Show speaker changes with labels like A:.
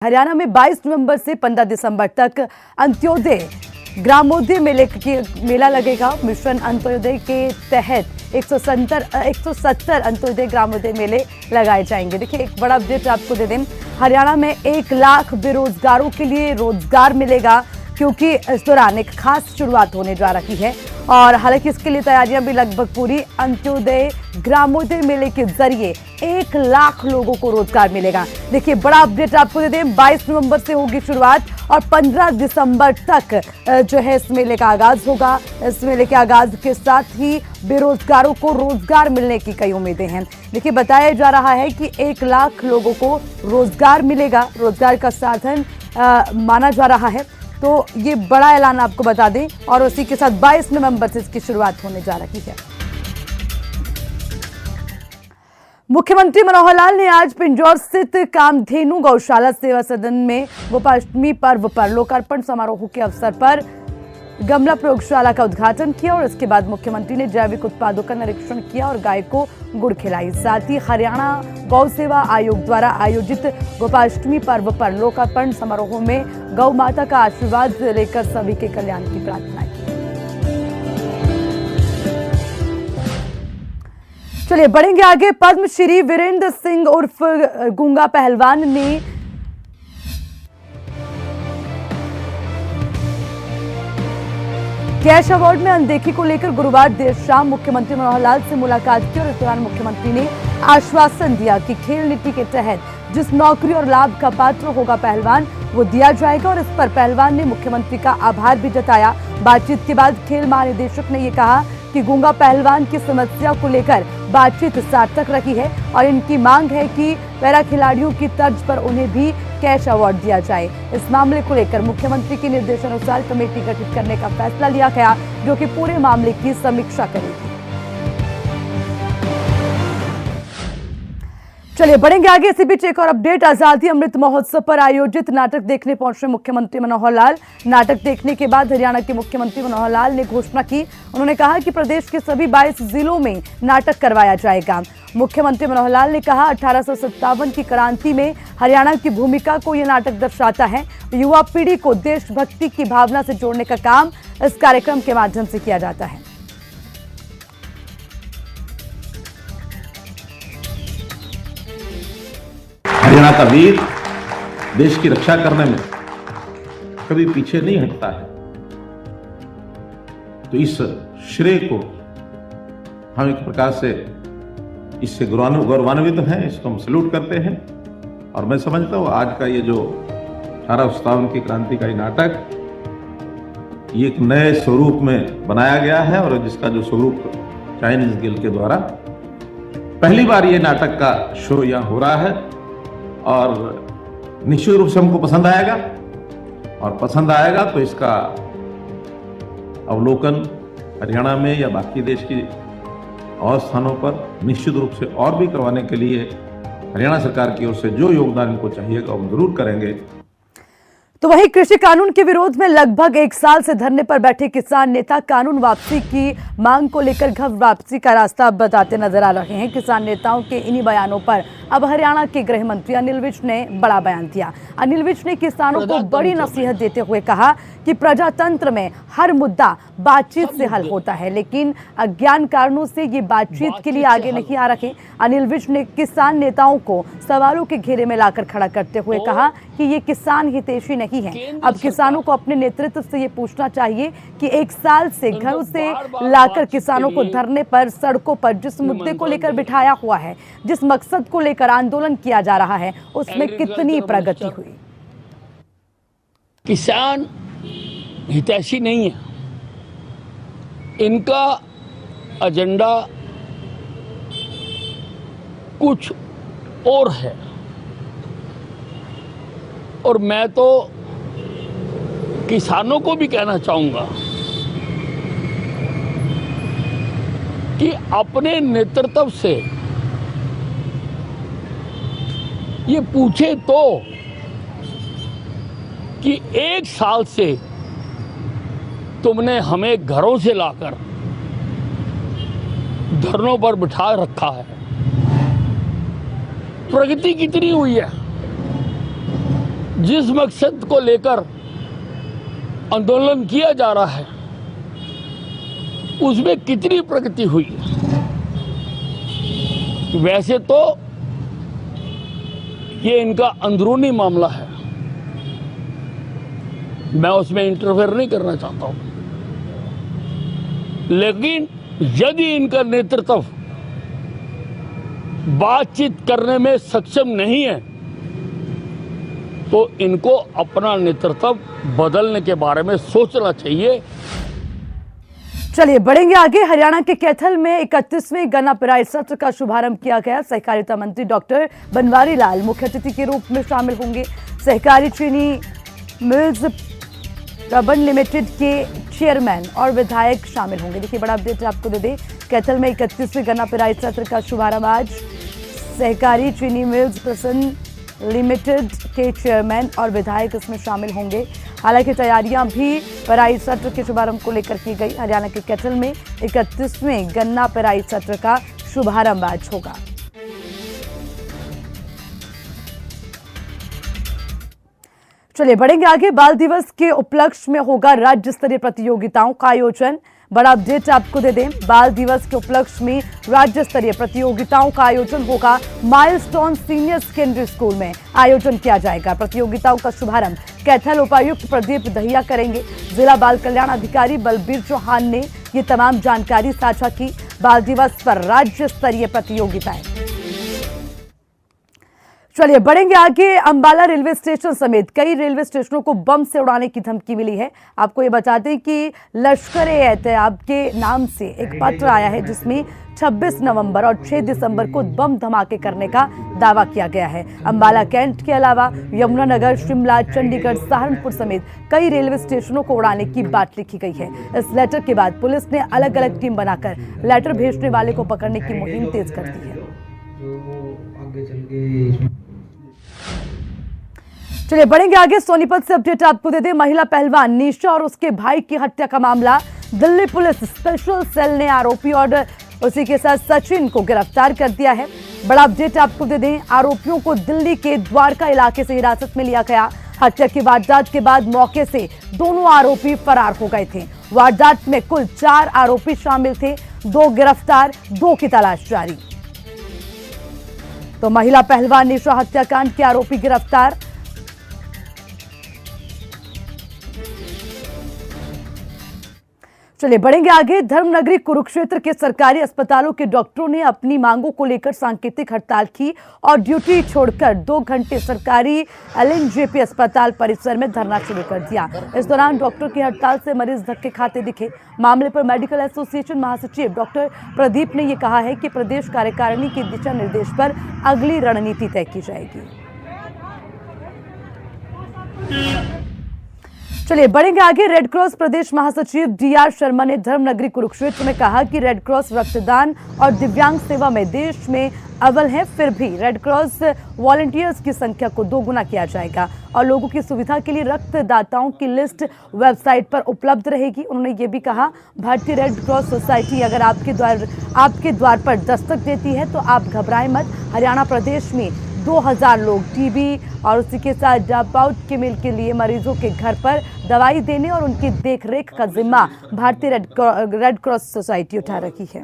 A: हरियाणा में 22 नवंबर से 15 दिसंबर तक अंत्योदय ग्रामोदय मेला लगेगा। मिशन अंत्योदय के तहत 170 अंत्योदय ग्रामोदय मेले लगाए जाएंगे। देखिए, एक बड़ा अपडेट आपको दे दें। हरियाणा में 1 लाख बेरोजगारों के लिए रोजगार मिलेगा, क्योंकि इस दौरान एक खास शुरुआत होने जा रही है और हालांकि इसके लिए तैयारियां भी लगभग पूरी। अंत्योदय ग्रामोदय मेले के जरिए 1 लाख लोगों को रोजगार मिलेगा। देखिए, बड़ा अपडेट आपको दे दें। 22 नवंबर से होगी शुरुआत और 15 दिसंबर तक जो है इस मेले का आगाज होगा। इस मेले के आगाज के साथ ही बेरोजगारों को रोजगार मिलने की कई उम्मीदें हैं। देखिए, बताया जा रहा है कि 1 लाख लोगों को रोजगार मिलेगा, रोजगार का साधन माना जा रहा है। तो ये बड़ा ऐलान आपको बता दें और उसी के साथ 22 नवंबर से इसकी शुरुआत होने जा रही है। मुख्यमंत्री मनोहर लाल ने आज पिंजौर स्थित कामधेनु गौशाला सेवा सदन में गोपाष्टमी पर्व पर लोकार्पण समारोह के अवसर पर गमला प्रयोगशाला का उद्घाटन किया और इसके बाद मुख्यमंत्री ने जैविक उत्पादों का निरीक्षण किया और गाय को गुड़ खिलाई। साथ ही हरियाणा गौ सेवा आयोग द्वारा आयोजित गोपाष्टमी पर्व पर लोकार्पण समारोह में गौ माता का आशीर्वाद लेकर सभी के कल्याण की प्रार्थना की। चलिए बढ़ेंगे आगे। पद्मश्री वीरेंद्र सिंह उर्फ गूंगा पहलवान ने कैश अवार्ड में अनदेखी को लेकर गुरुवार देर शाम मुख्यमंत्री मनोहर लाल से मुलाकात की और इस दौरान मुख्यमंत्री ने आश्वासन दिया कि खेल नीति के तहत जिस नौकरी और लाभ का पात्र होगा पहलवान, वो दिया जाएगा और इस पर पहलवान ने मुख्यमंत्री का आभार भी जताया। बातचीत के बाद खेल महानिदेशक ने यह कहा कि गूंगा पहलवान की समस्या को लेकर बातचीत सार्थक रही है और इनकी मांग है कि पैरा खिलाड़ियों की तर्ज पर उन्हें भी कैश अवार्ड दिया जाए। इस मामले को लेकर मुख्यमंत्री के निर्देशानुसार कमेटी गठित करने का फैसला लिया गया, जो कि पूरे मामले की समीक्षा करेगी। चलिए बढ़ेंगे आगे। इसी बीच एक और अपडेट। आजादी अमृत महोत्सव पर आयोजित नाटक देखने पहुंचे मुख्यमंत्री मनोहर लाल। नाटक देखने के बाद हरियाणा के मुख्यमंत्री मनोहर लाल ने घोषणा की। उन्होंने कहा कि प्रदेश के सभी 22 जिलों में नाटक करवाया जाएगा। मुख्यमंत्री मनोहर लाल ने कहा, 1857 की क्रांति में हरियाणा की भूमिका को यह नाटक दर्शाता है। युवा पीढ़ी को देशभक्ति की भावना से जोड़ने का काम इस कार्यक्रम के माध्यम से किया जाता है।
B: हरियाणा का वीर देश की रक्षा करने में कभी पीछे नहीं हटता है, तो इस श्रेय को हम एक प्रकार से इससे गौरवान्वित हैं, इसको हम सैल्यूट करते हैं। और मैं समझता हूँ आज का ये जो 1857 की क्रांतिकारी नाटक ये एक नए स्वरूप में बनाया गया है और जिसका जो स्वरूप चाइनीज गिल्ड के द्वारा पहली बार ये नाटक का शो यहाँ हो रहा है और निश्चित रूप से हमको पसंद आएगा और पसंद आएगा तो इसका अवलोकन हरियाणा में या बाकी देश की और स्थानों पर निश्चित रूप से और भी करवाने के लिए हरियाणा सरकार की ओर से जो योगदान इनको चाहिएगा वो जरूर करेंगे।
A: तो वहीं कृषि कानून के विरोध में लगभग 1 साल से धरने पर बैठे किसान नेता कानून वापसी की मांग को लेकर घर वापसी का रास्ता बताते नजर आ रहे हैं। किसान नेताओं के इन्हीं बयानों पर अब हरियाणा के गृह मंत्री अनिल विज ने बड़ा बयान दिया। अनिल विज ने किसानों को बड़ी नसीहत देते हुए कहा कि प्रजातंत्र में हर मुद्दा बातचीत से हल होता है, लेकिन अज्ञान कारणों से ये बातचीत के लिए आगे नहीं आ रहे। अनिल विज ने किसान नेताओं को सवालों के घेरे में लाकर खड़ा करते हुए कहा कि ये किसान हितैषी नहीं है। अब किसानों को अपने नेतृत्व से ये पूछना चाहिए कि 1 साल से घरों से लाकर किसानों को धरने पर, सड़कों पर जिस मुद्दे को लेकर बिठाया हुआ है, जिस मकसद को लेकर आंदोलन किया जा रहा है, उसमें कितनी प्रगति हुई।
C: किसान हितैषी नहीं है, इनका एजेंडा कुछ और है और मैं तो किसानों को भी कहना चाहूंगा कि अपने नेतृत्व से ये पूछे तो कि 1 साल से तुमने हमें घरों से लाकर धरनों पर बिठा रखा है, प्रगति कितनी हुई है। जिस मकसद को लेकर आंदोलन किया जा रहा है उसमें कितनी प्रगति हुई है। वैसे तो ये इनका अंदरूनी मामला है, मैं उसमें इंटरफेयर नहीं करना चाहता हूं, लेकिन यदि इनका नेतृत्व बातचीत करने में सक्षम नहीं है तो इनको अपना नेतृत्व बदलने के बारे में सोचना चाहिए।
A: चलिए बढ़ेंगे आगे। हरियाणा के कैथल में 31वें गन्ना पेराई सत्र का शुभारंभ किया गया। सहकारिता मंत्री डॉक्टर बनवारी लाल मुख्य अतिथि के रूप में शामिल होंगे। सहकारी चीनी मिल्स प्रबंध लिमिटेड के चेयरमैन और विधायक शामिल होंगे। देखिए बड़ा अपडेट आपको दे दें, कैथल में 31वें गन्ना पेराई सत्र का शुभारंभ आज सहकारी चीनी मिल्स प्रबंध लिमिटेड के चेयरमैन और विधायक इसमें शामिल होंगे। हालांकि तैयारियां भी पेराई सत्र के शुभारंभ को लेकर की गई। हरियाणा के कैथल में 31वें गन्ना पेराई सत्र का शुभारंभ आज होगा। चलिए बढ़ेंगे आगे। बाल दिवस के उपलक्ष्य में होगा राज्य स्तरीय प्रतियोगिताओं का आयोजन। बड़ा अपडेट आपको दे दें, बाल दिवस के उपलक्ष्य में राज्य स्तरीय प्रतियोगिताओं का आयोजन होगा। माइलस्टोन सीनियर सेकेंडरी स्कूल में आयोजन किया जाएगा। प्रतियोगिताओं का शुभारंभ कैथल उपायुक्त प्रदीप दहिया करेंगे। जिला बाल कल्याण अधिकारी बलबीर चौहान ने ये तमाम जानकारी साझा की। बाल दिवस पर राज्य स्तरीय प्रतियोगिताएं। चलिए बढ़ेंगे आगे। अंबाला रेलवे स्टेशन समेत कई रेलवे स्टेशनों को बम से उड़ाने की धमकी मिली है। आपको ये बता दें कि लश्कर-ए-तैयबा के नाम से एक पत्र आया है जिसमें 26 नवंबर और 6 दिसंबर को बम धमाके करने का दावा किया गया है। अंबाला कैंट के अलावा यमुनानगर, शिमला, चंडीगढ़, सहारनपुर समेत कई रेलवे स्टेशनों को उड़ाने की बात लिखी गई है। इस लेटर के बाद पुलिस ने अलग अलग टीम बनाकर लेटर भेजने वाले को पकड़ने की मुहिम तेज कर दी है। चलिए बढ़ेंगे आगे। सोनीपत से अपडेट आपको दे दें, महिला पहलवान निशा और उसके भाई की हत्या का मामला दिल्ली पुलिस स्पेशल सेल ने आरोपी और उसी के साथ सचिन को गिरफ्तार कर दिया है। बड़ा अपडेट आपको दे दें, आरोपियों को दिल्ली के द्वारका इलाके से हिरासत में लिया गया। हत्या की वारदात के बाद मौके से दोनों आरोपी फरार हो गए थे। वारदात में कुल 4 आरोपी शामिल थे, 2 गिरफ्तार, 2 की तलाश जारी। तो महिला पहलवान निशा हत्याकांड के आरोपी गिरफ्तार। चलिए बढ़ेंगे आगे। धर्मनगरी कुरुक्षेत्र के सरकारी अस्पतालों के डॉक्टरों ने अपनी मांगों को लेकर सांकेतिक हड़ताल की और ड्यूटी छोड़कर 2 घंटे सरकारी एलएनजेपी अस्पताल परिसर में धरना शुरू कर दिया। इस दौरान डॉक्टर की हड़ताल से मरीज धक्के खाते दिखे। मामले पर मेडिकल एसोसिएशन महासचिव डॉक्टर प्रदीप ने यह कहा है कि प्रदेश कार्यकारिणी के दिशा निर्देश पर अगली रणनीति तय की जाएगी। चलिए बढ़ेंगे आगे। रेड क्रॉस प्रदेश महासचिव डीआर शर्मा ने धर्मनगरी कुरुक्षेत्र में कहा कि रेड क्रॉस रक्तदान और दिव्यांग सेवा में देश में अव्वल है। फिर भी रेड क्रॉस वॉलंटियर्स की संख्या को 2 गुना किया जाएगा और लोगों की सुविधा के लिए रक्तदाताओं की लिस्ट वेबसाइट पर उपलब्ध रहेगी। उन्होंने ये भी कहा, भारतीय रेड क्रॉस सोसाइटी अगर आपके द्वार पर दस्तक देती है तो आप घबराएं मत। हरियाणा प्रदेश में 2000 लोग टीबी और उसी के साथ ड्रॉप आउट के लिए मरीजों के घर पर दवाई देने और उनकी देखरेख का जिम्मा भारतीय रेड क्रॉस सोसाइटी उठा रही है।